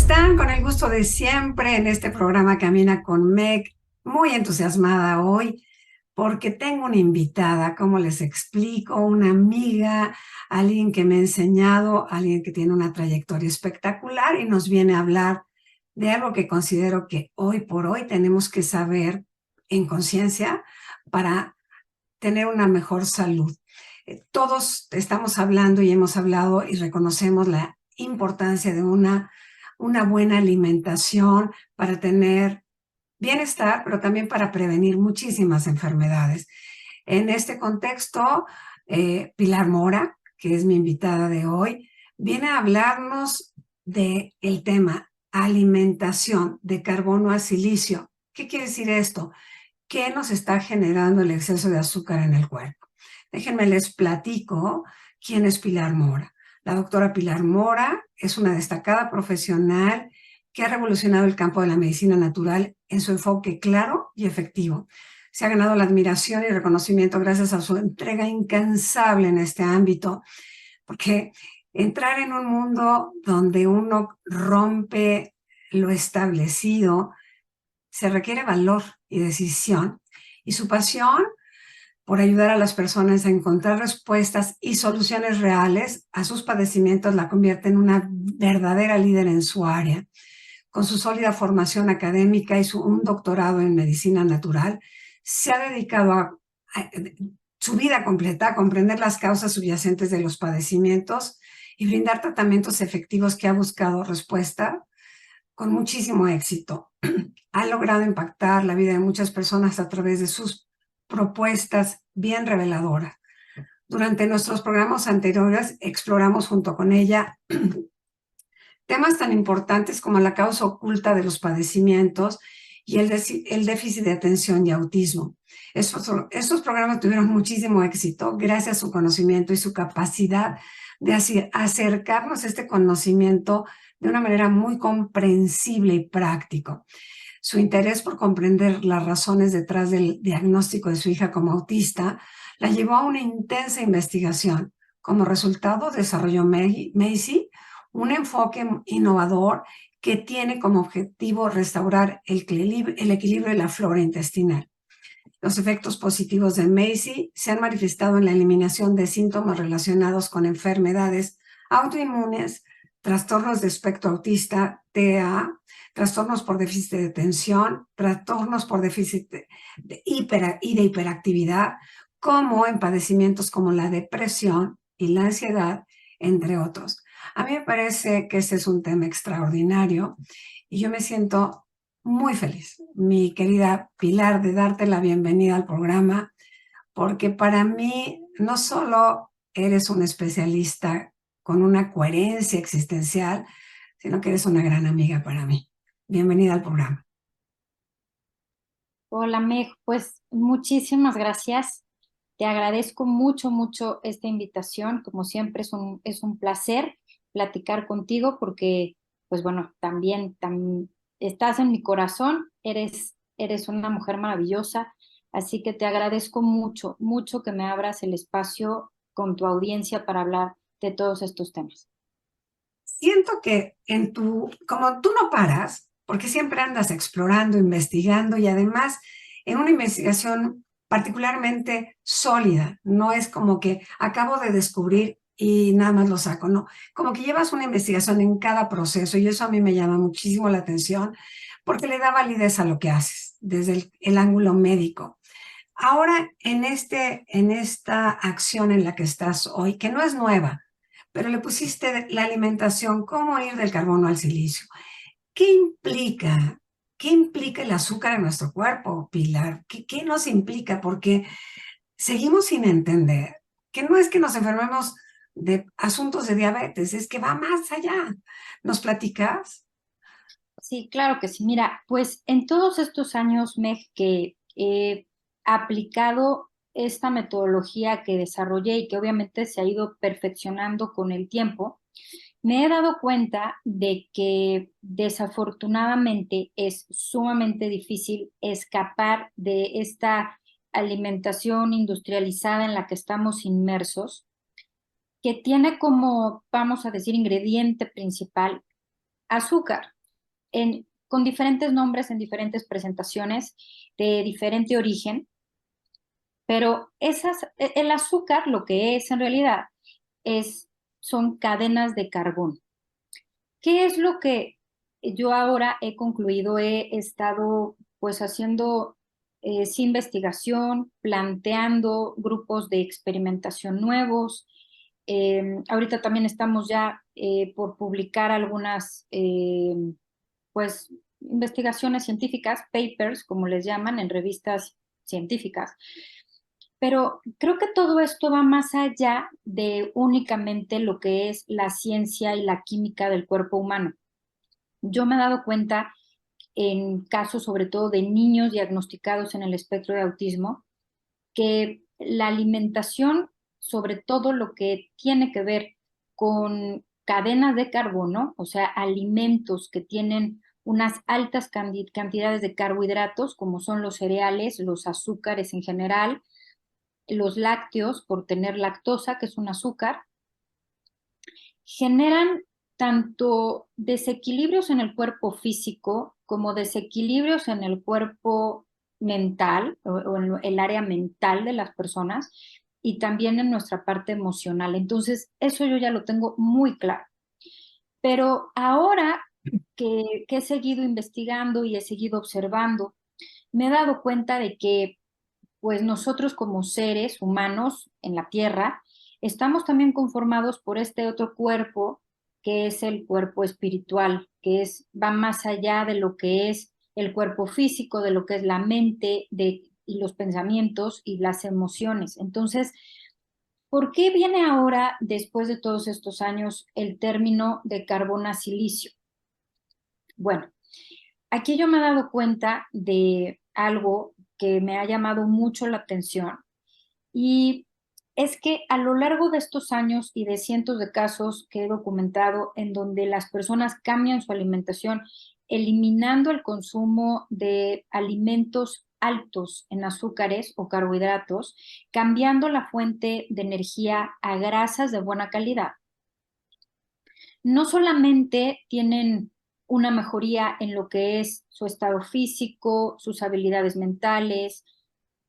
están? Con el gusto de siempre en este programa Camina con Meg, muy entusiasmada hoy porque tengo una invitada, como les explico, una amiga, alguien que me ha enseñado, alguien que tiene una trayectoria espectacular y nos viene a hablar de algo que considero que hoy por hoy tenemos que saber en conciencia para tener una mejor salud. Todos estamos hablando y hemos hablado y reconocemos la importancia de una buena alimentación para tener bienestar, pero también para prevenir muchísimas enfermedades. En este contexto, Pilar Mora, que es mi invitada de hoy, viene a hablarnos del tema alimentación de carbono a silicio. ¿Qué quiere decir esto? ¿Qué nos está generando el exceso de azúcar en el cuerpo? Déjenme les platico quién es Pilar Mora. La doctora Pilar Mora es una destacada profesional que ha revolucionado el campo de la medicina natural en su enfoque claro y efectivo. Se ha ganado la admiración y reconocimiento gracias a su entrega incansable en este ámbito, porque entrar en un mundo donde uno rompe lo establecido se requiere valor y decisión, y su pasión por ayudar a las personas a encontrar respuestas y soluciones reales a sus padecimientos la convierte en una verdadera líder en su área. Con su sólida formación académica y un doctorado en medicina natural, se ha dedicado a su vida completa a comprender las causas subyacentes de los padecimientos y brindar tratamientos efectivos que ha buscado respuesta con muchísimo éxito. Ha logrado impactar la vida de muchas personas a través de sus propuestas bien reveladoras. Durante nuestros programas anteriores exploramos junto con ella temas tan importantes como la causa oculta de los padecimientos y el déficit de atención y autismo. Estos programas tuvieron muchísimo éxito gracias a su conocimiento y su capacidad de acercarnos a este conocimiento de una manera muy comprensible y práctico. Su interés por comprender las razones detrás del diagnóstico de su hija como autista la llevó a una intensa investigación. Como resultado, desarrolló Macy un enfoque innovador que tiene como objetivo restaurar el equilibrio de la flora intestinal. Los efectos positivos de Macy se han manifestado en la eliminación de síntomas relacionados con enfermedades autoinmunes, trastornos de espectro autista, TEA, trastornos por déficit de atención, trastornos por déficit de hiperactividad, como en padecimientos como la depresión y la ansiedad, entre otros. A mí me parece que ese es un tema extraordinario y yo me siento muy feliz, mi querida Pilar, de darte la bienvenida al programa, porque para mí no solo eres un especialista con una coherencia existencial, sino que eres una gran amiga para mí. Bienvenida al programa. Hola Meg, pues muchísimas gracias. Te agradezco mucho, mucho esta invitación. Como siempre es un placer platicar contigo porque, pues bueno, también estás en mi corazón, eres una mujer maravillosa, así que te agradezco mucho, mucho que me abras el espacio con tu audiencia para hablar de todos estos temas. Siento que como tú no paras, porque siempre andas explorando, investigando y además en una investigación particularmente sólida, no es como que acabo de descubrir y nada más lo saco, no, como que llevas una investigación en cada proceso y eso a mí me llama muchísimo la atención porque le da validez a lo que haces desde el ángulo médico. Ahora, en esta acción en la que estás hoy, que no es nueva, pero le pusiste la alimentación, cómo ir del carbono al silicio. ¿Qué implica? ¿Qué implica el azúcar en nuestro cuerpo, Pilar? ¿Qué nos implica? Porque seguimos sin entender que no es que nos enfermemos de asuntos de diabetes, es que va más allá. ¿Nos platicas? Sí, claro que sí. Mira, pues en todos estos años, Meg, que he aplicado esta metodología que desarrollé y que obviamente se ha ido perfeccionando con el tiempo, me he dado cuenta de que desafortunadamente es sumamente difícil escapar de esta alimentación industrializada en la que estamos inmersos, que tiene como, vamos a decir, ingrediente principal azúcar. con diferentes nombres, en diferentes presentaciones, de diferente origen, pero el azúcar lo que es en realidad son cadenas de carbono. ¿Qué es lo que yo ahora he concluido? He estado pues haciendo sí, investigación, planteando grupos de experimentación nuevos. Ahorita también estamos ya por publicar algunas pues investigaciones científicas, papers, como les llaman, en revistas científicas. Pero creo que todo esto va más allá de únicamente lo que es la ciencia y la química del cuerpo humano. Yo me he dado cuenta en casos sobre todo de niños diagnosticados en el espectro de autismo, que la alimentación, sobre todo lo que tiene que ver con cadenas de carbono, o sea, alimentos que tienen unas altas cantidades de carbohidratos, como son los cereales, los azúcares en general, los lácteos, por tener lactosa, que es un azúcar, generan tanto desequilibrios en el cuerpo físico como desequilibrios en el cuerpo mental o en el área mental de las personas y también en nuestra parte emocional. Entonces, eso yo ya lo tengo muy claro. Pero ahora que he seguido investigando y he seguido observando, me he dado cuenta de que pues nosotros como seres humanos en la Tierra estamos también conformados por este otro cuerpo que es el cuerpo espiritual, va más allá de lo que es el cuerpo físico, de lo que es la mente y los pensamientos y las emociones. Entonces, ¿por qué viene ahora, después de todos estos años, el término de carbonassilicio? Bueno, aquí yo me he dado cuenta de algo que me ha llamado mucho la atención y es que a lo largo de estos años y de cientos de casos que he documentado en donde las personas cambian su alimentación, eliminando el consumo de alimentos altos en azúcares o carbohidratos, cambiando la fuente de energía a grasas de buena calidad, no solamente tienen una mejoría en lo que es su estado físico, sus habilidades mentales,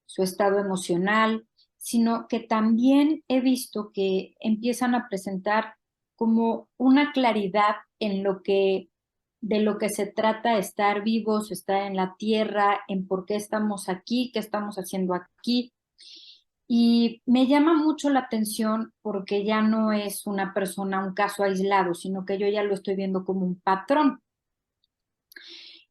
su estado emocional, sino que también he visto que empiezan a presentar como una claridad de lo que se trata estar vivos, estar en la tierra, en por qué estamos aquí, qué estamos haciendo aquí. Y me llama mucho la atención porque ya no es una persona, un caso aislado, sino que yo ya lo estoy viendo como un patrón.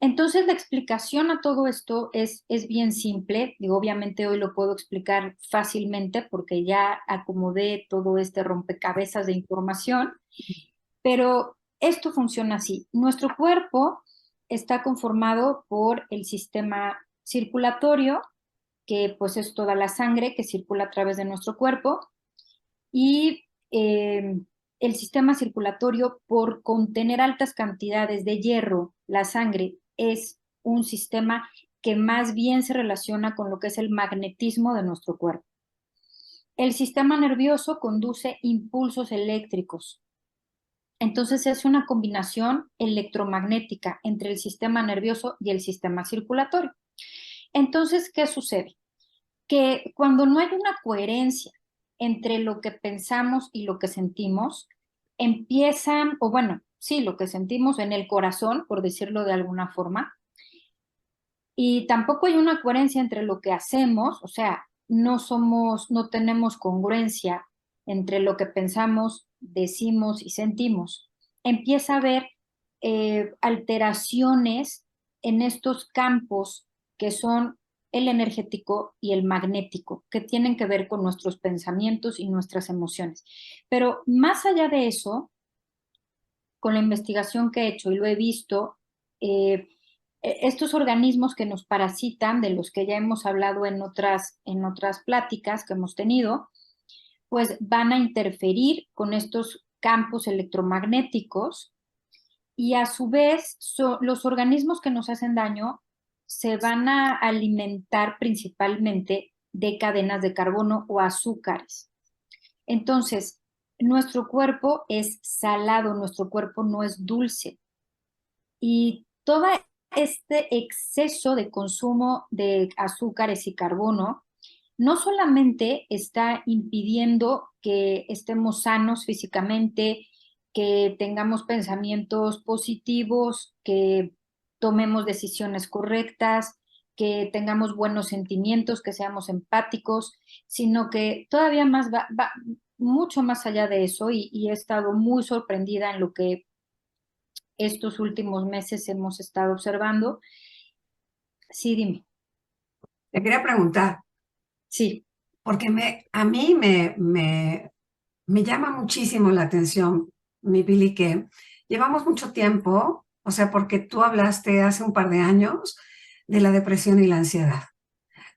Entonces, la explicación a todo esto es bien simple. Digo, obviamente hoy lo puedo explicar fácilmente porque ya acomodé todo este rompecabezas de información, pero esto funciona así. Nuestro cuerpo está conformado por el sistema circulatorio, que pues es toda la sangre que circula a través de nuestro cuerpo, y el sistema circulatorio, por contener altas cantidades de hierro, la sangre es un sistema que más bien se relaciona con lo que es el magnetismo de nuestro cuerpo. El sistema nervioso conduce impulsos eléctricos. Entonces es una combinación electromagnética entre el sistema nervioso y el sistema circulatorio. Entonces, ¿qué sucede? Que cuando no hay una coherencia entre lo que pensamos y lo que sentimos, empiezan, o bueno, sí, lo que sentimos en el corazón, por decirlo de alguna forma, y tampoco hay una coherencia entre lo que hacemos, o sea, no tenemos congruencia entre lo que pensamos, decimos y sentimos. Empieza a haber alteraciones en estos campos que son el energético y el magnético, que tienen que ver con nuestros pensamientos y nuestras emociones. Pero más allá de eso, con la investigación que he hecho y lo he visto, estos organismos que nos parasitan, de los que ya hemos hablado en otras pláticas que hemos tenido, pues van a interferir con estos campos electromagnéticos y a su vez los organismos que nos hacen daño se van a alimentar principalmente de cadenas de carbono o azúcares. Entonces, nuestro cuerpo es salado, nuestro cuerpo no es dulce. Y todo este exceso de consumo de azúcares y carbono no solamente está impidiendo que estemos sanos físicamente, que tengamos pensamientos positivos, que tomemos decisiones correctas, que tengamos buenos sentimientos, que seamos empáticos, sino que todavía más va mucho más allá de eso y he estado muy sorprendida en lo que estos últimos meses hemos estado observando. Sí, dime. Te quería preguntar, Sí. porque me llama muchísimo la atención, mi Billy, que llevamos mucho tiempo, o sea, porque tú hablaste hace un par de años de la depresión y la ansiedad,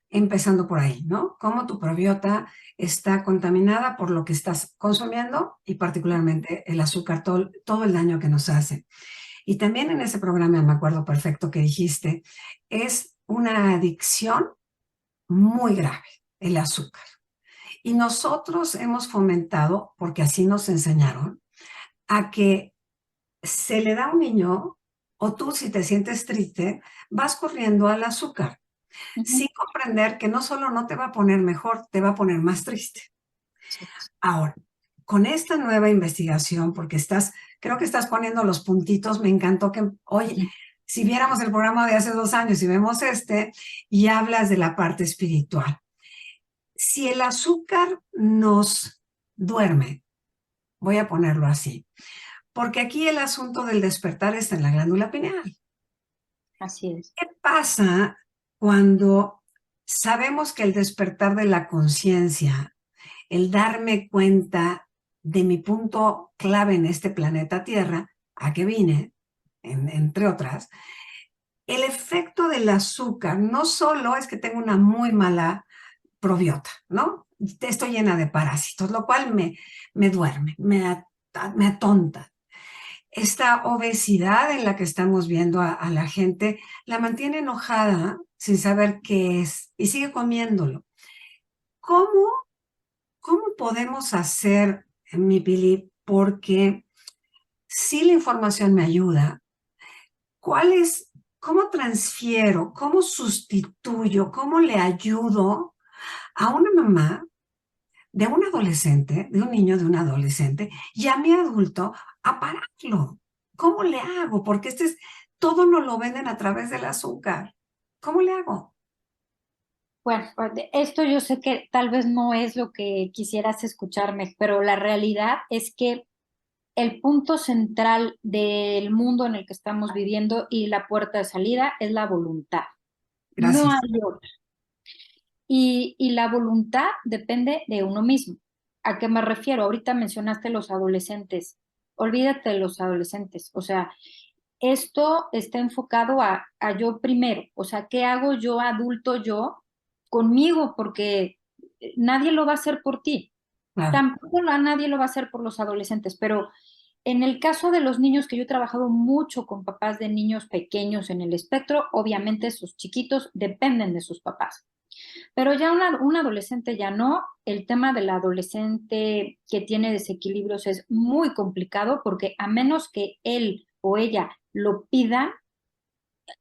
empezando por ahí, ¿no? Cómo tu probiota está contaminada por lo que estás consumiendo y particularmente el azúcar, todo el daño que nos hace. Y también en ese programa, me acuerdo perfecto que dijiste, es una adicción muy grave, el azúcar. Y nosotros hemos fomentado, porque así nos enseñaron, a que se le da a un niño, o tú si te sientes triste, vas corriendo al azúcar, sin Ujú. comprender que no solo no te va a poner mejor, te va a poner más triste. Ahora, con esta nueva investigación, porque creo que estás poniendo los puntitos, me encantó que, oye, si viéramos el programa de hace 2 años y vemos y hablas de la parte espiritual. Si el azúcar nos duerme, voy a ponerlo así, porque aquí el asunto del despertar está en la glándula pineal. Así es. ¿Qué pasa cuando sabemos que el despertar de la conciencia, el darme cuenta de mi punto clave en este planeta Tierra, a que vine, entre otras, el efecto del azúcar no solo es que tengo una muy mala probiota, ¿no? Estoy llena de parásitos, lo cual me duerme, me atonta. Esta obesidad en la que estamos viendo a la gente la mantiene enojada sin saber qué es y sigue comiéndolo. ¿Cómo, cómo podemos hacer, mi Pili? Porque si la información me ayuda, cómo transfiero, cómo sustituyo, cómo le ayudo a una mamá de un adolescente, de un niño, de un adolescente, y a mi adulto a pararlo? ¿Cómo le hago? Porque todo nos lo venden a través del azúcar. ¿Cómo le hago? Bueno, pues, esto yo sé que tal vez no es lo que quisieras escucharme, pero la realidad es que el punto central del mundo en el que estamos viviendo y la puerta de salida es la voluntad. No Gracias. hay otra. Y la voluntad depende de uno mismo. ¿A qué me refiero? Ahorita mencionaste los adolescentes. Olvídate de los adolescentes. O sea, esto está enfocado a yo primero. O sea, ¿qué hago yo, adulto, yo, conmigo? Porque nadie lo va a hacer por ti. Claro. Tampoco nadie lo va a hacer por los adolescentes, pero en el caso de los niños, que yo he trabajado mucho con papás de niños pequeños en el espectro, obviamente sus chiquitos dependen de sus papás. Pero ya un adolescente ya no. El tema del adolescente que tiene desequilibrios es muy complicado porque a menos que él o ella lo pidan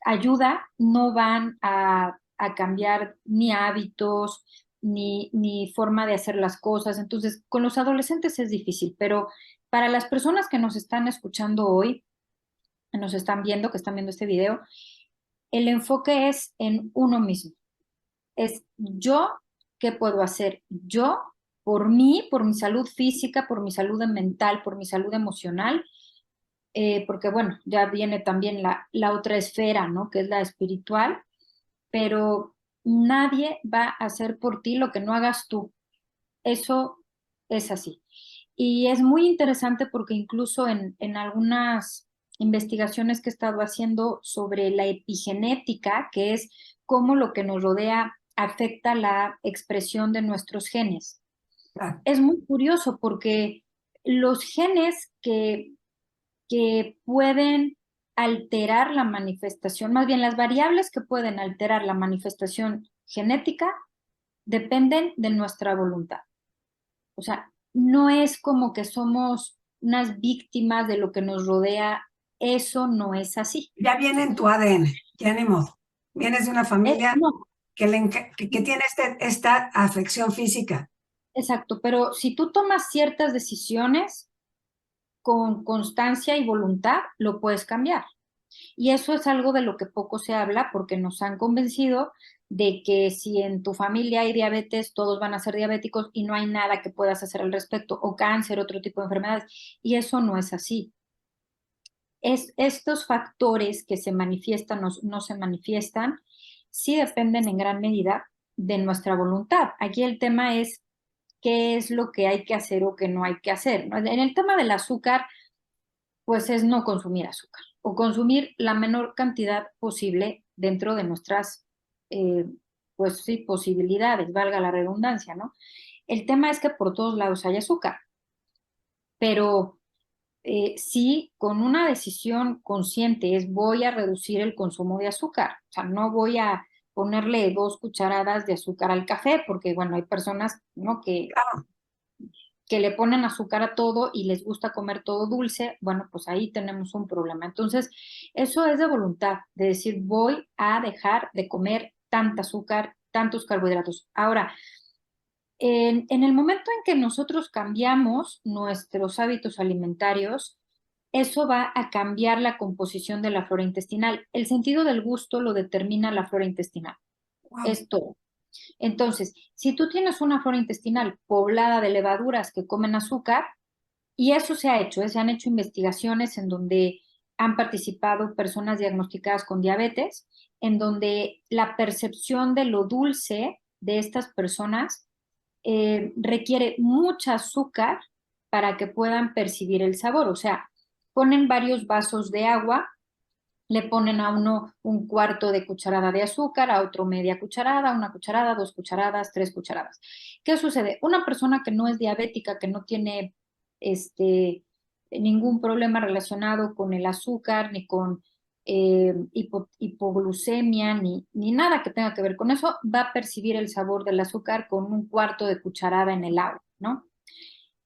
ayuda, no van a cambiar ni hábitos, ni forma de hacer las cosas. Entonces, con los adolescentes es difícil, pero para las personas que nos están escuchando hoy, que nos están viendo, que están viendo este video, el enfoque es en uno mismo. Es yo, ¿qué puedo hacer? Yo, por mí, por mi salud física, por mi salud mental, por mi salud emocional, porque bueno, ya viene también la otra esfera, ¿no? Que es la espiritual, pero nadie va a hacer por ti lo que no hagas tú. Eso es así. Y es muy interesante porque incluso en algunas investigaciones que he estado haciendo sobre la epigenética, que es cómo lo que nos rodea afecta la expresión de nuestros genes. Claro. Es muy curioso porque los genes que pueden alterar la manifestación, más bien las variables que pueden alterar la manifestación genética, dependen de nuestra voluntad. O sea, no es como que somos unas víctimas de lo que nos rodea Eso no es así. Ya viene en tu ADN, ya ni modo. Vienes de una familia No, que tiene esta afección física. exacto, pero si tú tomas ciertas decisiones con constancia y voluntad, lo puedes cambiar. Y eso es algo de lo que poco se habla porque nos han convencido de que si en tu familia hay diabetes, todos van a ser diabéticos y no hay nada que puedas hacer al respecto, o cáncer, otro tipo de enfermedades. Y eso no es así. Estos factores que se manifiestan o no se manifiestan, sí dependen en gran medida de nuestra voluntad. Aquí el tema es qué es lo que hay que hacer o qué no hay que hacer, ¿no? En el tema del azúcar, pues es no consumir azúcar o consumir la menor cantidad posible dentro de nuestras, eh, pues sí, posibilidades, valga la redundancia, ¿no? El tema es que por todos lados hay azúcar, pero sí, con una decisión consciente es voy a reducir el consumo de azúcar, o sea, no voy a ponerle 2 cucharadas de azúcar al café, porque bueno, hay personas, ¿no? que le ponen azúcar a todo y les gusta comer todo dulce, bueno, pues ahí tenemos un problema. Entonces, eso es de voluntad, de decir, voy a dejar de comer tanta azúcar, tantos carbohidratos. Ahora, en el momento en que nosotros cambiamos nuestros hábitos alimentarios, eso va a cambiar la composición de la flora intestinal. El sentido del gusto lo determina la flora intestinal. Wow. Es todo. Entonces, si tú tienes una flora intestinal poblada de levaduras que comen azúcar, y eso se ha hecho, se han hecho investigaciones en donde han participado personas diagnosticadas con diabetes, en donde la percepción de lo dulce de estas personas requiere mucha azúcar para que puedan percibir el sabor. O sea, ponen varios vasos de agua, le ponen a uno 1/4 de cucharada de azúcar, a otro media cucharada, 1 cucharada, 2 cucharadas, 3 cucharadas. ¿Qué sucede? Una persona que no es diabética, que no tiene ningún problema relacionado con el azúcar, ni con hipoglucemia, ni nada que tenga que ver con eso, va a percibir el sabor del azúcar con 1/4 de cucharada en el agua, ¿no?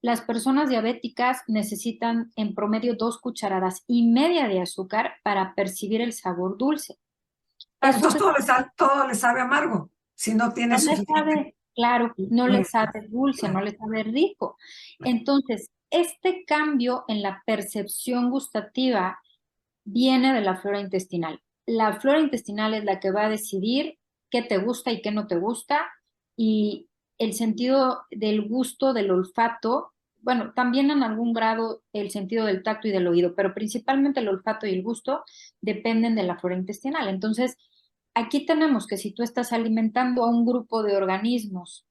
Las personas diabéticas necesitan en promedio 2 cucharadas y media de azúcar para percibir el sabor dulce. Ah, Eso entonces se todo le sabe amargo si no tiene no le suficiente. sabe, claro, no le sabe dulce, no le sabe rico. Entonces, este cambio en la percepción gustativa viene de la flora intestinal. La flora intestinal es la que va a decidir qué te gusta y qué no te gusta, y el sentido del gusto, del olfato, bueno, también en algún grado el sentido del tacto y del oído, pero principalmente el olfato y el gusto dependen de la flora intestinal. Entonces, aquí tenemos que si tú estás alimentando a un grupo de organismos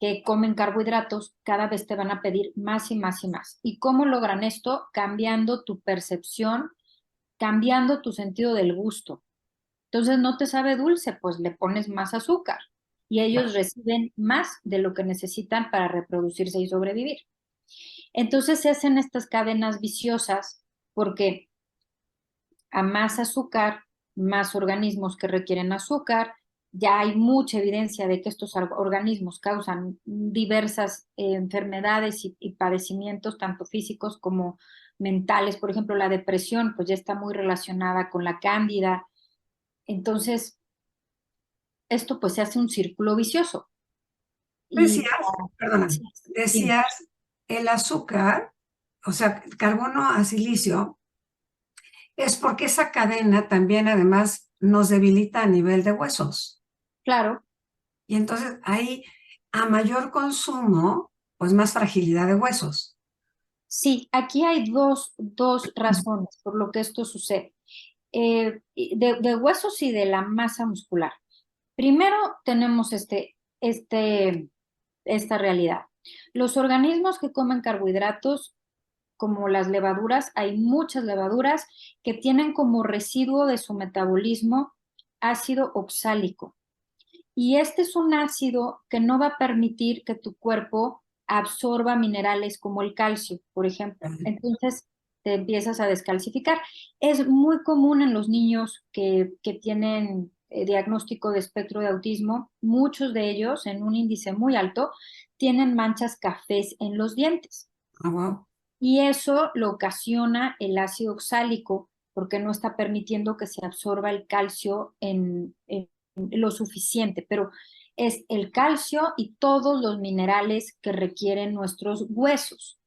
que comen carbohidratos, cada vez te van a pedir más y más y más. ¿Y cómo logran esto? Cambiando tu percepción, cambiando tu sentido del gusto. Entonces no te sabe dulce, pues le pones más azúcar y ellos reciben más de lo que necesitan para reproducirse y sobrevivir. Entonces se hacen estas cadenas viciosas porque a más azúcar, más organismos que requieren azúcar. Ya hay mucha evidencia de que estos organismos causan diversas enfermedades y padecimientos, tanto físicos como mentales. Por ejemplo, la depresión, pues ya está muy relacionada con la cándida. Entonces, esto pues se hace un círculo vicioso. Y Decías, perdóname, sí, dime. decías el azúcar, o sea, carbono a silicio, es porque esa cadena también además nos debilita a nivel de huesos. Claro, Y entonces hay a mayor consumo, pues más fragilidad de huesos. sí, aquí hay dos razones por lo que esto sucede. De huesos y de la masa muscular. Primero tenemos esta realidad. Los organismos que comen carbohidratos, como las levaduras, hay muchas levaduras que tienen como residuo de su metabolismo ácido oxálico. Y este es un ácido que no va a permitir que tu cuerpo absorba minerales como el calcio, por ejemplo. Entonces te empiezas a descalcificar. Es muy común en los niños que tienen diagnóstico de espectro de autismo. Muchos de ellos, en un índice muy alto, tienen manchas cafés en los dientes. Ah, wow. Y eso lo ocasiona el ácido oxálico porque no está permitiendo que se absorba el calcio en lo suficiente, pero es el calcio y todos los minerales que requieren nuestros huesos.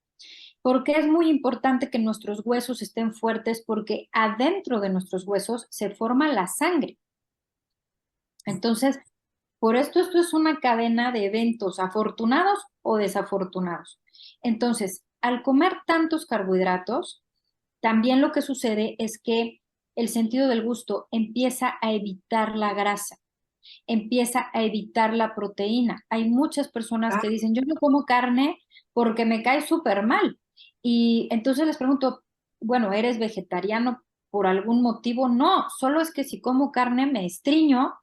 ¿Por qué es muy importante que nuestros huesos estén fuertes? Porque adentro de nuestros huesos se forma la sangre. Entonces, por esto es una cadena de eventos afortunados o desafortunados. Entonces, al comer tantos carbohidratos, también lo que sucede es que el sentido del gusto empieza a evitar la grasa, empieza a evitar la proteína. Hay muchas personas Ah, que dicen, yo no como carne porque me cae súper mal. Y entonces les pregunto, bueno, ¿eres vegetariano por algún motivo? No, solo es que si como carne me estriño,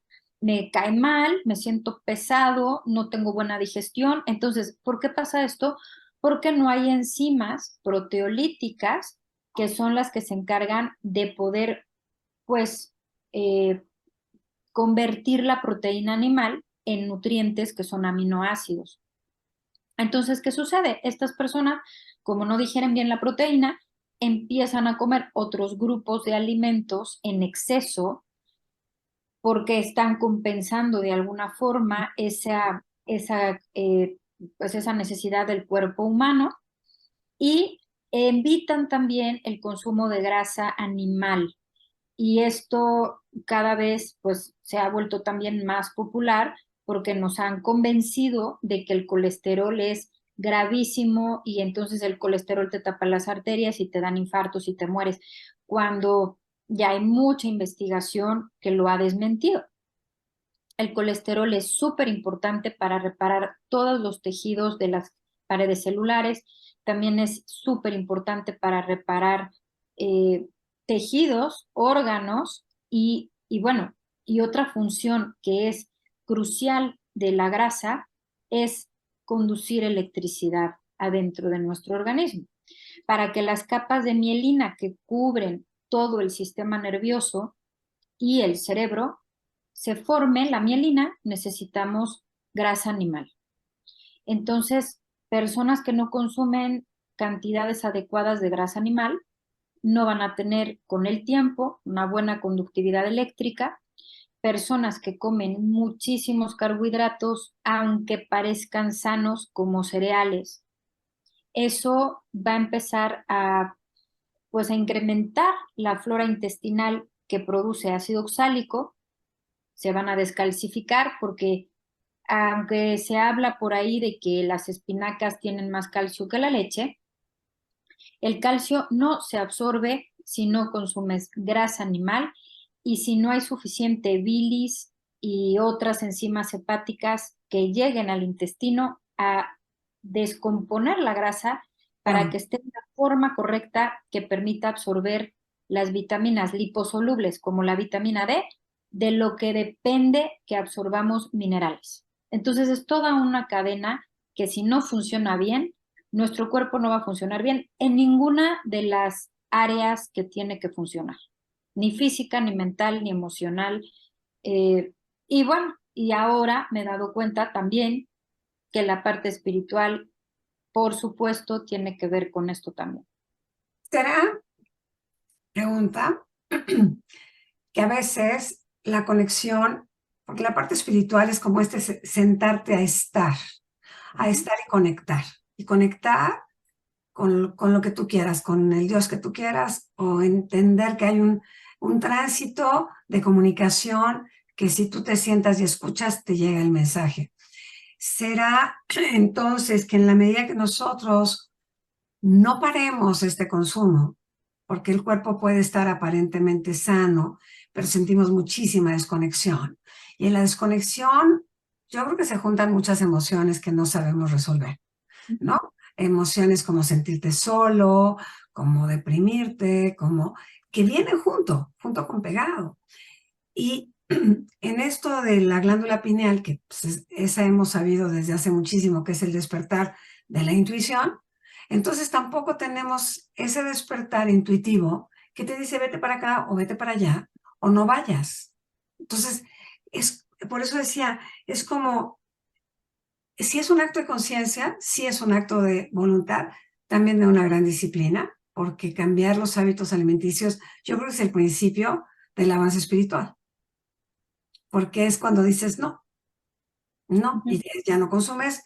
me cae mal, me siento pesado, no tengo buena digestión. Entonces, ¿por qué pasa esto? Porque no hay enzimas proteolíticas que son las que se encargan de poder, pues, eh, convertir la proteína animal en nutrientes que son aminoácidos. Entonces, ¿qué sucede? Estas personas, como no digieren bien la proteína, empiezan a comer otros grupos de alimentos en exceso porque están compensando de alguna forma pues esa necesidad del cuerpo humano y evitan también el consumo de grasa animal. Y esto cada vez pues se ha vuelto también más popular porque nos han convencido de que el colesterol es gravísimo y entonces el colesterol te tapa las arterias y te dan infartos y te mueres, cuando ya hay mucha investigación que lo ha desmentido. El colesterol es súper importante para reparar todos los tejidos de las paredes celulares. También es súper importante para reparar eh, tejidos, órganos y bueno, y otra función que es crucial de la grasa es conducir electricidad adentro de nuestro organismo. Para que las capas de mielina que cubren todo el sistema nervioso y el cerebro se forme la mielina, necesitamos grasa animal. Entonces, personas que no consumen cantidades adecuadas de grasa animal no van a tener con el tiempo una buena conductividad eléctrica. Personas que comen muchísimos carbohidratos, aunque parezcan sanos como cereales, eso va a empezar a, pues, a incrementar la flora intestinal que produce ácido oxálico, se van a descalcificar porque aunque se habla por ahí de que las espinacas tienen más calcio que la leche, el calcio no se absorbe si no consumes grasa animal y si no hay suficiente bilis y otras enzimas hepáticas que lleguen al intestino a descomponer la grasa para ah, que esté en la forma correcta que permita absorber las vitaminas liposolubles como la vitamina D, de lo que depende que absorbamos minerales. Entonces es toda una cadena que si no funciona bien, nuestro cuerpo no va a funcionar bien en ninguna de las áreas que tiene que funcionar, ni física, ni mental, ni emocional. Eh, y bueno, y ahora me he dado cuenta también que la parte espiritual, por supuesto, tiene que ver con esto también. será, pregunta, que a veces la conexión, porque la parte espiritual es como sentarte a estar y conectar con lo que tú quieras, con el Dios que tú quieras, o entender que hay un tránsito de comunicación que si tú te sientas y escuchas, te llega el mensaje. Será entonces que en la medida que nosotros no paremos este consumo, porque el cuerpo puede estar aparentemente sano, pero sentimos muchísima desconexión. Y en la desconexión, yo creo que se juntan muchas emociones que no sabemos resolver, ¿no? Emociones como sentirte solo, como deprimirte, como que vienen junto con pegado. Y en esto de la glándula pineal, que pues, esa hemos sabido desde hace muchísimo que es el despertar de la intuición, entonces tampoco tenemos ese despertar intuitivo que te dice vete para acá o vete para allá o no vayas. Entonces, por eso decía, es como, si es un acto de conciencia, si es un acto de voluntad, también de una gran disciplina, porque cambiar los hábitos alimenticios, yo creo que es el principio del avance espiritual, porque es cuando dices no, no, y ya no consumes,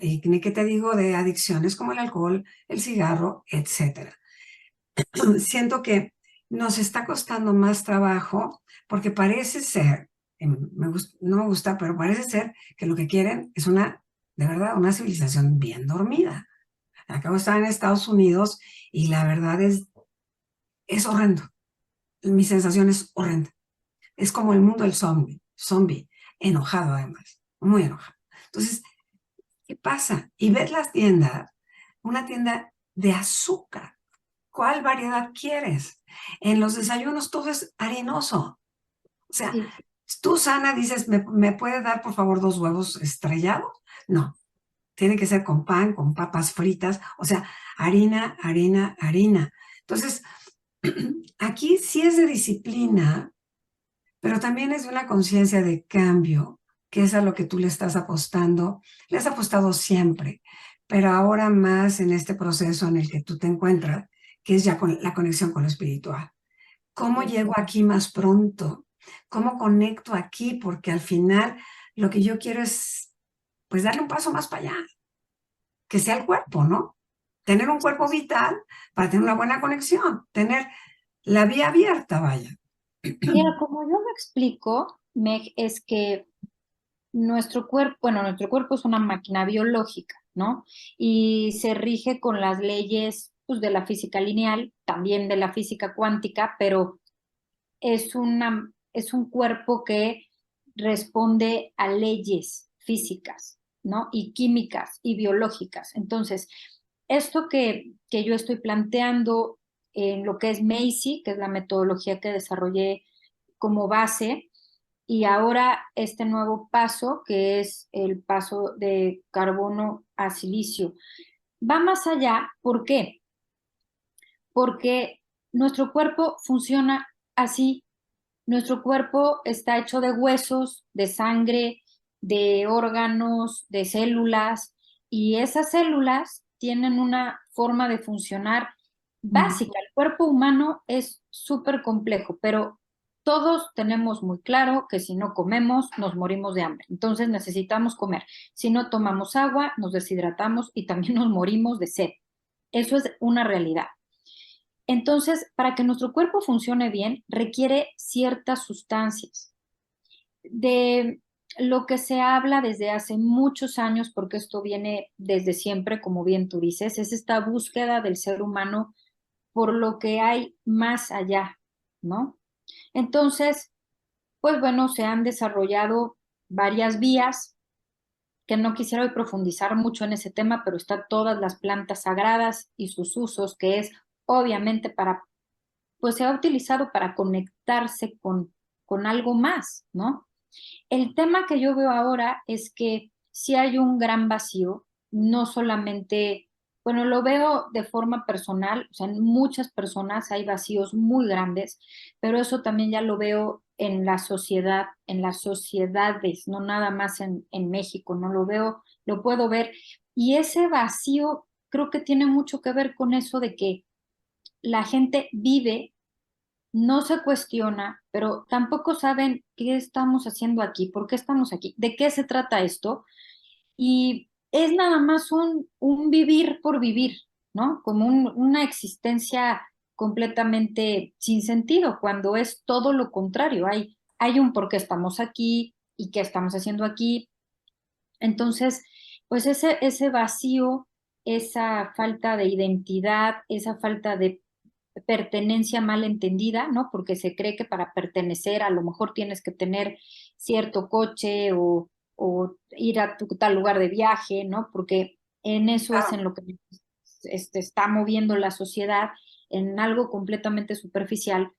y ni que te digo de adicciones como el alcohol, el cigarro, etcétera. Siento que nos está costando más trabajo porque parece ser, no me gusta, pero parece ser que lo que quieren es de verdad, una civilización bien dormida. Acabo de estar en Estados Unidos y la verdad es horrendo. Mi sensación es horrenda. Es como el mundo del zombie, enojado además, muy enojado. Entonces, ¿qué pasa? Y ves las tiendas, una tienda de azúcar. ¿Cuál variedad quieres? En los desayunos todo es harinoso. O sea, Sí. tú sana dices, ¿me puede dar por favor 2 huevos estrellados? No, tiene que ser con pan, con papas fritas, o sea, harina, harina, harina. Entonces, aquí sí es de disciplina, pero también es de una conciencia de cambio, que es a lo que tú le estás apostando. Le has apostado siempre, pero ahora más en este proceso en el que tú te encuentras, que es ya con la conexión con lo espiritual. ¿Cómo Sí. llego aquí más pronto? ¿Cómo conecto aquí? Porque al final lo que yo quiero es, pues, darle un paso más para allá, que sea el cuerpo, ¿no? Tener un cuerpo vital para tener una buena conexión, tener la vía abierta, vaya. Mira, como yo lo explico, Meg, es que nuestro cuerpo, bueno, nuestro cuerpo es una máquina biológica, ¿no? Y se rige con las leyes, pues, de la física lineal, también de la física cuántica, pero es un cuerpo que responde a leyes físicas, ¿no? Y químicas y biológicas. Entonces, esto que yo estoy planteando en lo que es MACI, que es la metodología que desarrollé como base, y ahora este nuevo paso, que es el paso de carbono a silicio, va más allá. ¿Por qué? Porque nuestro cuerpo funciona así. Nuestro cuerpo está hecho de huesos, de sangre, de órganos, de células, y esas células tienen una forma de funcionar básica. El cuerpo humano es súper complejo, pero todos tenemos muy claro que si no comemos, nos morimos de hambre. Entonces necesitamos comer. Si no tomamos agua, nos deshidratamos y también nos morimos de sed. Eso es una realidad. Entonces, para que nuestro cuerpo funcione bien, requiere ciertas sustancias. De lo que se habla desde hace muchos años, porque esto viene desde siempre, como bien tú dices, es esta búsqueda del ser humano por lo que hay más allá, ¿no? Entonces, pues bueno, se han desarrollado varias vías que no quisiera hoy profundizar mucho en ese tema, pero está todas las plantas sagradas y sus usos, que es obviamente para, pues se ha utilizado para conectarse con algo más, ¿no? El tema que yo veo ahora es que si hay un gran vacío, no solamente, bueno, lo veo de forma personal, o sea, en muchas personas hay vacíos muy grandes, pero eso también ya lo veo en la sociedad, en las sociedades, no nada más en México, no lo veo, lo puedo ver. Y ese vacío creo que tiene mucho que ver con eso de que la gente vive, no se cuestiona, pero tampoco saben qué estamos haciendo aquí, por qué estamos aquí, de qué se trata esto. Y es nada más un vivir por vivir, ¿no? Como una existencia completamente sin sentido, cuando es todo lo contrario. Hay un por qué estamos aquí y qué estamos haciendo aquí. Entonces, pues ese vacío, esa falta de identidad, esa falta de pertenencia mal entendida, ¿no? Porque se cree que para pertenecer a lo mejor tienes que tener cierto coche o ir a tu tal lugar de viaje, ¿no? Porque en eso es Claro. en lo que está moviendo la sociedad, en algo completamente superficial,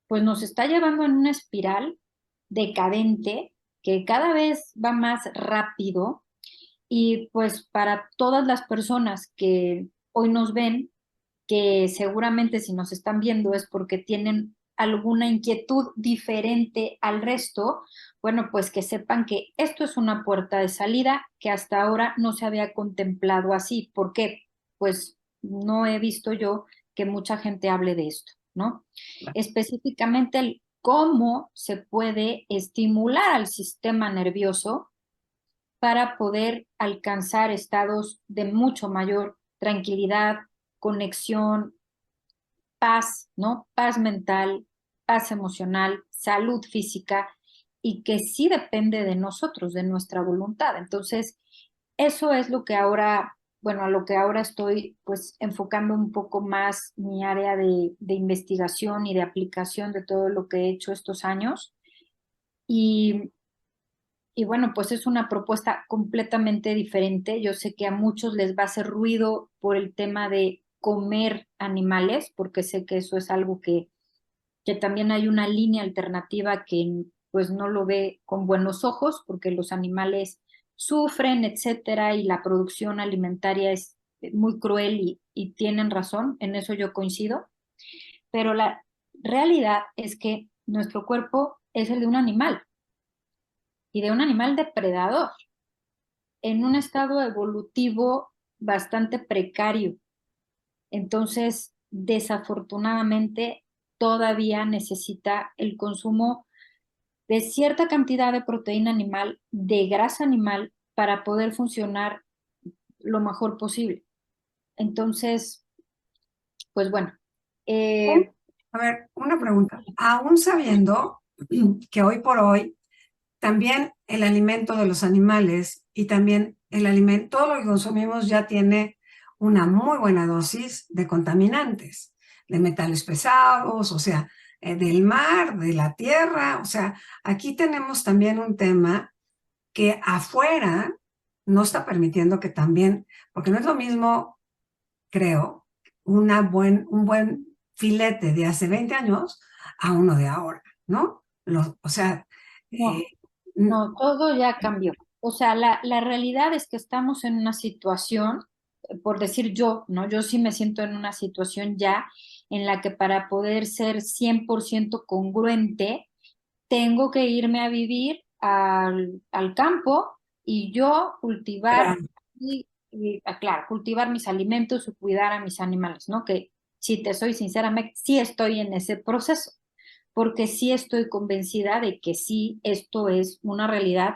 pues nos está llevando en una espiral decadente que cada vez va más rápido. Y pues para todas las personas que hoy nos ven, que seguramente si nos están viendo es porque tienen alguna inquietud diferente al resto, bueno, pues que sepan que esto es una puerta de salida que hasta ahora no se había contemplado así. ¿Por qué? Pues no he visto yo que mucha gente hable de esto, ¿no? Específicamente el cómo se puede estimular al sistema nervioso para poder alcanzar estados de mucho mayor tranquilidad, conexión, paz, ¿no? Paz mental, paz emocional, salud física, y que sí depende de nosotros, de nuestra voluntad. Entonces, eso es lo que ahora, bueno, a lo que ahora estoy pues enfocando un poco más mi área de investigación y de aplicación de todo lo que he hecho estos años. Y, y bueno, pues es una propuesta completamente diferente. Yo sé que a muchos les va a hacer ruido por el tema de comer animales, porque sé que eso es algo que también hay una línea alternativa que pues no lo ve con buenos ojos, porque los animales sufren, etcétera, y la producción alimentaria es muy cruel y tienen razón, en eso yo coincido, pero la realidad es que nuestro cuerpo es el de un animal y de un animal depredador en un estado evolutivo bastante precario. Entonces, desafortunadamente, todavía necesita el consumo de cierta cantidad de proteína animal, de grasa animal, para poder funcionar lo mejor posible. Entonces, pues bueno, eh, A ver, una pregunta. Aún sabiendo que hoy por hoy también el alimento de los animales y también el alimento, todo lo que consumimos ya tiene una muy buena dosis de contaminantes, de metales pesados, o sea, del mar, de la tierra. O sea, aquí tenemos también un tema que afuera no está permitiendo que también, porque no es lo mismo, creo, un buen filete de hace 20 años a uno de ahora, ¿no? O sea, eh, no, no, todo ya cambió. O sea, la realidad es que estamos en una situación, por decir yo, ¿no? Yo sí me siento en una situación ya en la que para poder ser 100% congruente, tengo que irme a vivir al campo y yo cultivar, claro, cultivar mis alimentos y cuidar a mis animales, ¿no? Que si te soy sincera, sí estoy en ese proceso, porque sí estoy convencida de que sí, esto es una realidad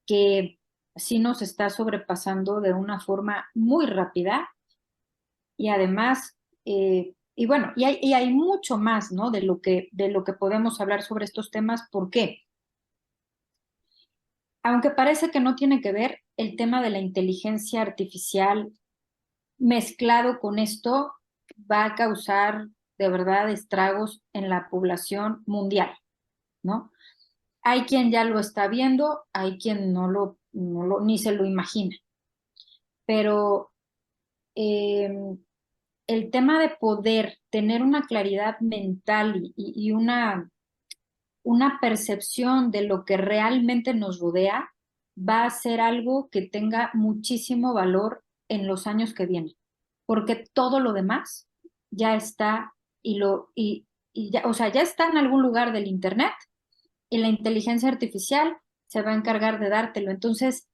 que sí nos está sobrepasando de una forma muy rápida y además, y bueno, y hay mucho más, ¿no? De lo que podemos hablar sobre estos temas. ¿Por qué? Aunque parece que no tiene que ver, el tema de la inteligencia artificial mezclado con esto va a causar de verdad estragos en la población mundial, ¿no? Hay quien ya lo está viendo, hay quien ni se lo imagina, pero eh, el tema de poder tener una claridad mental y una percepción de lo que realmente nos rodea va a ser algo que tenga muchísimo valor en los años que vienen, porque todo lo demás ya está y ya, o sea, ya está en algún lugar del internet y la inteligencia artificial se va a encargar de dártelo. Entonces,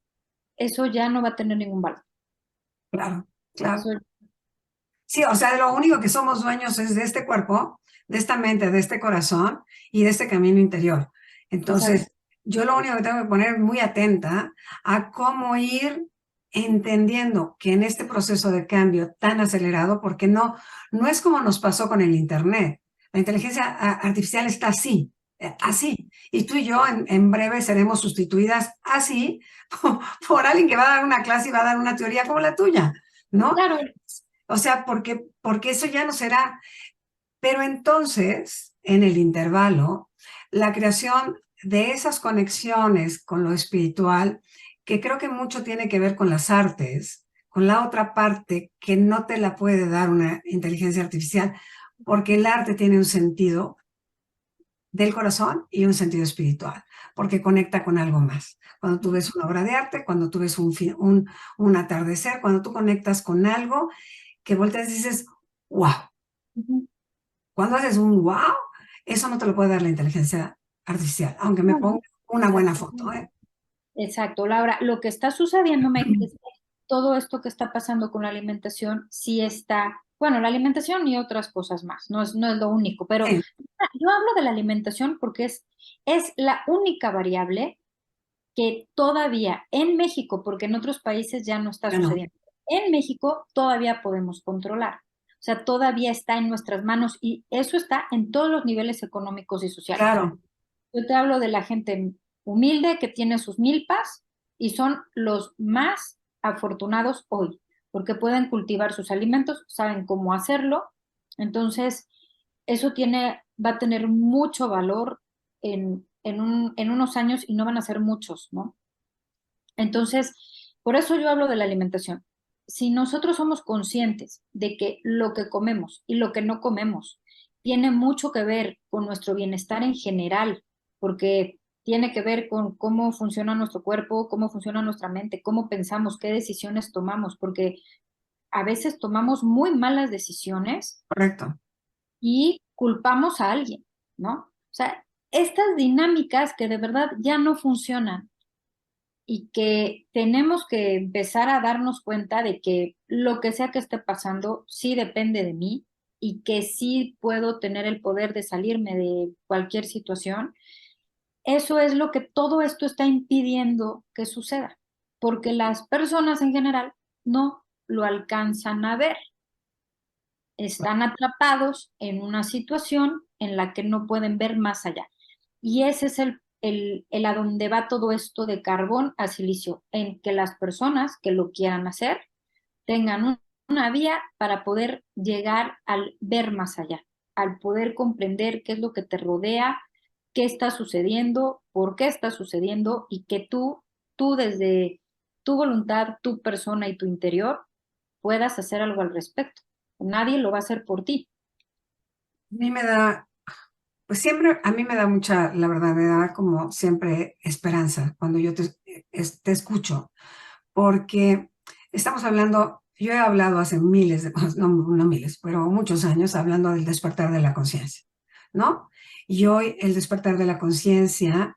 eso ya no va a tener ningún valor. claro, claro. Eso, Sí, o sea, de lo único que somos dueños es de este cuerpo, de esta mente, de este corazón y de este camino interior. exacto. Entonces, yo lo único que tengo que poner muy atenta a cómo ir entendiendo que en este proceso de cambio tan acelerado, porque no es como nos pasó con el Internet. La inteligencia artificial está así, así. Y tú y yo en breve seremos sustituidas así por alguien que va a dar una clase y va a dar una teoría como la tuya, ¿no? Claro, O sea, porque eso ya no será. Pero entonces, en el intervalo, la creación de esas conexiones con lo espiritual, que creo que mucho tiene que ver con las artes, con la otra parte que no te la puede dar una inteligencia artificial, porque el arte tiene un sentido del corazón y un sentido espiritual, porque conecta con algo más. Cuando tú ves una obra de arte, cuando tú ves un atardecer, cuando tú conectas con algo que volteas y dices, wow. ujú. Cuando haces un wow, eso no te lo puede dar la inteligencia artificial, aunque me No, ponga no, una buena foto, exactamente. ¿eh? Exacto, Laura. Lo que está sucediendo, Meg, es que todo esto que está pasando con la alimentación sí está Bueno, la alimentación y otras cosas más, no es lo único, pero Sí, yo hablo de la alimentación porque es la única variable que todavía en México, porque en otros países ya no está ya no. sucediendo, en México todavía podemos controlar. O sea, todavía está en nuestras manos y eso está en todos los niveles económicos y sociales. Claro, Yo te hablo de la gente humilde que tiene sus milpas y son los más afortunados hoy, porque pueden cultivar sus alimentos, saben cómo hacerlo. Entonces, eso va a tener mucho valor en unos años y no van a ser muchos, ¿no? Entonces, por eso yo hablo de la alimentación. Si nosotros somos conscientes de que lo que comemos y lo que no comemos tiene mucho que ver con nuestro bienestar en general, porque tiene que ver con cómo funciona nuestro cuerpo, cómo funciona nuestra mente, cómo pensamos, qué decisiones tomamos, porque a veces tomamos muy malas decisiones correcto. y culpamos a alguien, ¿no? O sea, estas dinámicas que de verdad ya no funcionan y que tenemos que empezar a darnos cuenta de que lo que sea que esté pasando sí depende de mí y que sí puedo tener el poder de salirme de cualquier situación. Eso es lo que todo esto está impidiendo que suceda, porque las personas en general no lo alcanzan a ver, están atrapados en una situación en la que no pueden ver más allá. Y ese es el a donde va todo esto de carbón a silicio, en que las personas que lo quieran hacer tengan una vía para poder llegar al ver más allá, al poder comprender qué es lo que te rodea, qué está sucediendo, por qué está sucediendo y que tú desde tu voluntad, tu persona y tu interior puedas hacer algo al respecto. Nadie lo va a hacer por ti. A mí me da, pues siempre, a mí me da mucha, la verdad, me da como siempre esperanza cuando yo te escucho, porque estamos hablando, yo he hablado hace miles de, no, no miles, pero muchos años hablando del despertar de la conciencia, ¿no? Y hoy el despertar de la conciencia,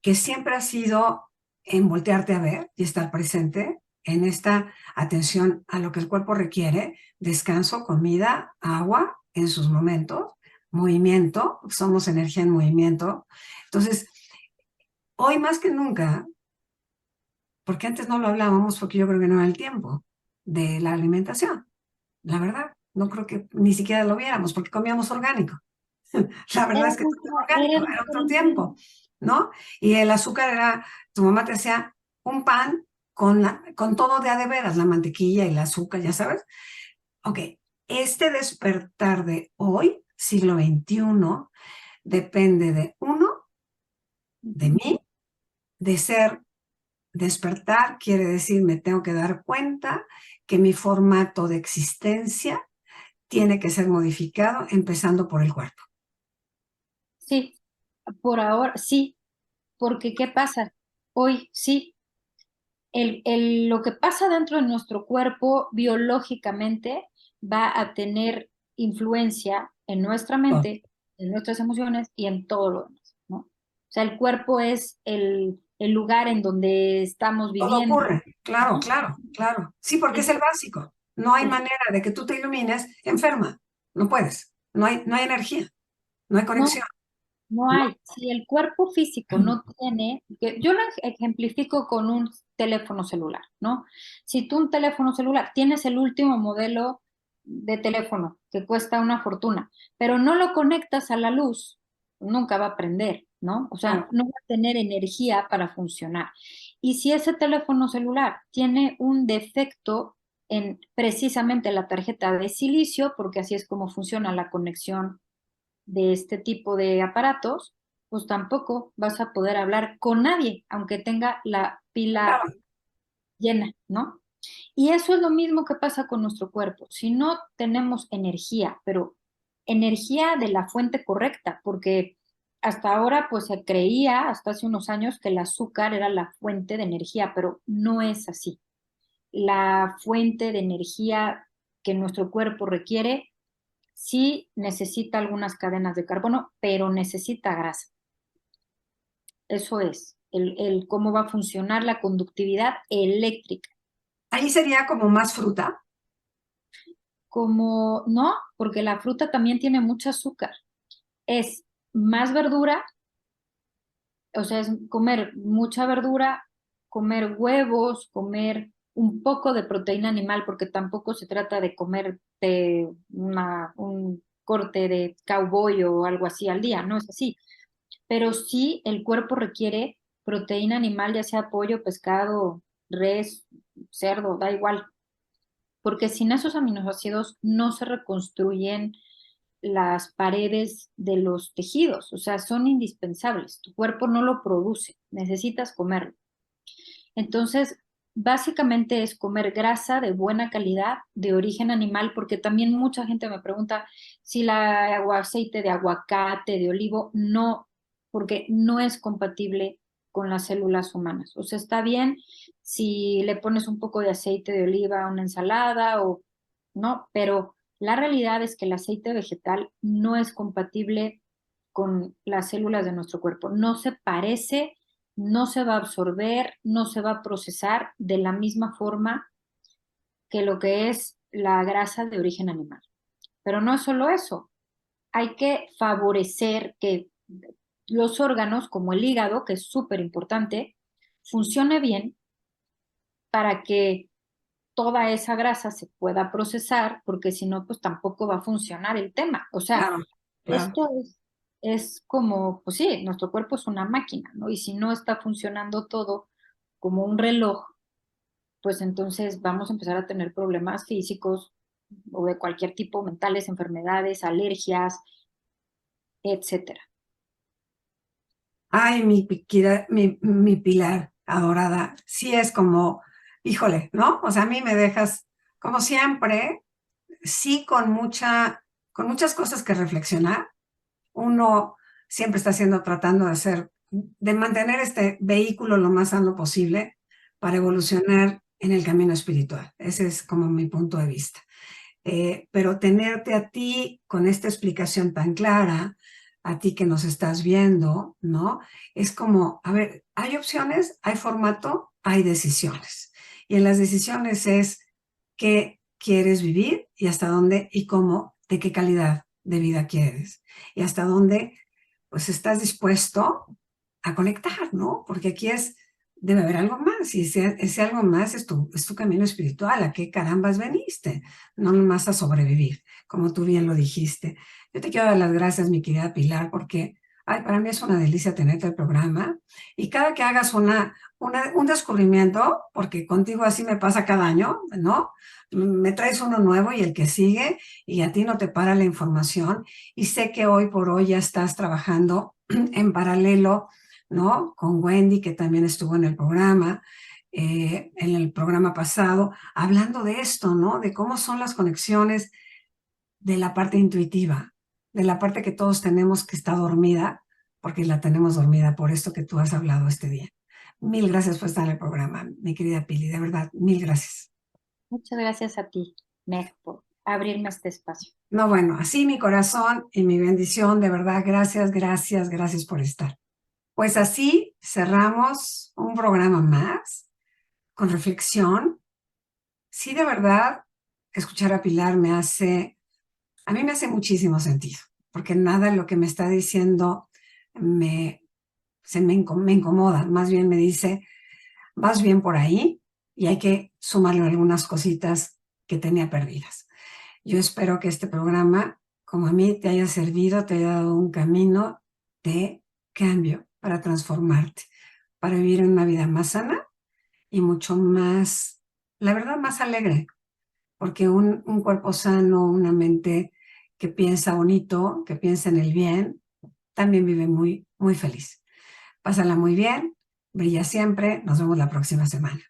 que siempre ha sido en voltearte a ver y estar presente en esta atención a lo que el cuerpo requiere, descanso, comida, agua en sus momentos, movimiento, somos energía en movimiento. Entonces, hoy más que nunca, porque antes no lo hablábamos porque yo creo que no era el tiempo de la alimentación, la verdad. No creo que ni siquiera lo viéramos porque comíamos orgánico. La verdad Era es que todo era era orgánico, era otro diferente. tiempo, ¿no? Y el azúcar era, tu mamá te hacía un pan con todo de a de veras, la mantequilla y el azúcar, ya sabes. Ok, este despertar de hoy, siglo XXI, depende de uno, de Ujú. mí, de ser despertar, quiere decir me tengo que dar cuenta que mi formato de existencia tiene que ser modificado, empezando por el cuerpo. Sí, por ahora sí, porque ¿qué pasa? Hoy sí, lo que pasa dentro de nuestro cuerpo biológicamente va a tener influencia en nuestra Todo, mente, en nuestras emociones y en todo lo demás, ¿no? O sea, el cuerpo es el lugar en donde estamos todo viviendo, ocurre, claro, ¿no? claro, claro. Sí, porque es Es- el básico. No hay es- manera de que tú te ilumines enferma. No puedes. No hay energía, no hay no, conexión, no ¿no? hay. Si el cuerpo físico no tiene, yo lo ejemplifico con un teléfono celular, ¿no? Si tú un teléfono celular tienes el último modelo de teléfono que cuesta una fortuna, pero no lo conectas a la luz, nunca va a prender, ¿no? O sea, Claro. no va a tener energía para funcionar. Y si ese teléfono celular tiene un defecto en precisamente la tarjeta de silicio, porque así es como funciona la conexión de este tipo de aparatos, pues tampoco vas a poder hablar con nadie, aunque tenga la pila Claro. llena, ¿no? Y eso es lo mismo que pasa con nuestro cuerpo. Si no tenemos energía, pero energía de la fuente correcta, porque hasta ahora pues se creía, hasta hace unos años, que el azúcar era la fuente de energía, pero no es así. La fuente de energía que nuestro cuerpo requiere sí necesita algunas cadenas de carbono, pero necesita grasa. Eso es, el cómo va a funcionar la conductividad eléctrica. Ahí sería como más fruta. como, no, porque la fruta también tiene mucho azúcar. Es más verdura, o sea, es comer mucha verdura, comer huevos, comer un poco de proteína animal, porque tampoco se trata de comer un corte de cowboy o algo así al día, no es así. Pero sí el cuerpo requiere proteína animal, ya sea pollo, pescado, res, cerdo, da igual, porque sin esos aminoácidos no se reconstruyen las paredes de los tejidos, o sea, son indispensables. Tu cuerpo no lo produce, necesitas comerlo. Entonces, básicamente es comer grasa de buena calidad, de origen animal, porque también mucha gente me pregunta si aceite de aguacate, de olivo, no, porque no es compatible con las células humanas. O sea, está bien si le pones un poco de aceite de oliva a una ensalada o no, pero la realidad es que el aceite vegetal no es compatible con las células de nuestro cuerpo. No se parece, no se va a absorber, no se va a procesar de la misma forma que lo que es la grasa de origen animal. Pero no es solo eso, hay que favorecer que los órganos, como el hígado, que es súper importante, funcione bien para que toda esa grasa se pueda procesar, porque si no, pues tampoco va a funcionar el tema. O sea, Claro, claro. esto es como, pues sí, nuestro cuerpo es una máquina, ¿no? Y si no está funcionando todo como un reloj, pues entonces vamos a empezar a tener problemas físicos o de cualquier tipo, mentales, enfermedades, alergias, etcétera. Ay, mi Pilar adorada, sí es como, híjole, ¿no? O sea, a mí me dejas, como siempre, sí con muchas cosas que reflexionar. Uno siempre está haciendo, tratando de hacer, de mantener este vehículo lo más sano posible para evolucionar en el camino espiritual. Ese es como mi punto de vista. Pero tenerte a ti con esta explicación tan clara, a ti que nos estás viendo, ¿no? Es como, a ver, hay opciones, hay formato, hay decisiones. Y en las decisiones es qué quieres vivir y hasta dónde y cómo, de qué calidad de vida quieres y hasta dónde pues estás dispuesto a conectar, ¿no? Porque aquí debe haber algo más y ese algo más es tu camino espiritual, ¿a qué carambas veniste? No nomás a sobrevivir, como tú bien lo dijiste. Yo te quiero dar las gracias, mi querida Pilar, porque ay, para mí es una delicia tenerte el programa y cada que hagas un descubrimiento, porque contigo así me pasa cada año, ¿no? Me traes uno nuevo y el que sigue y a ti no te para la información y sé que hoy por hoy ya estás trabajando en paralelo, ¿no? Con Wendy, que también estuvo en el programa pasado, hablando de esto, ¿no? De cómo son las conexiones de la parte intuitiva, de la parte que todos tenemos que está dormida, porque la tenemos dormida por esto que tú has hablado este día. Mil gracias por estar en el programa, mi querida Pili, de verdad, mil gracias. Muchas gracias a ti, Meg, por abrirme este espacio. No, bueno, así mi corazón y mi bendición, de verdad, gracias, gracias, gracias por estar. Pues así cerramos un programa más con reflexión. Sí, de verdad, escuchar a Pilar a mí me hace muchísimo sentido, porque nada de lo que me está diciendo me, me incomoda, más bien me dice, vas bien por ahí y hay que sumarle algunas cositas que tenía perdidas. Yo espero que este programa, como a mí, te haya servido, te haya dado un camino de cambio para transformarte, para vivir una vida más sana y mucho más, la verdad, más alegre, porque un cuerpo sano, una mente que piensa bonito, que piensa en el bien, también vive muy, muy feliz. Pásala muy bien, brilla siempre, nos vemos la próxima semana.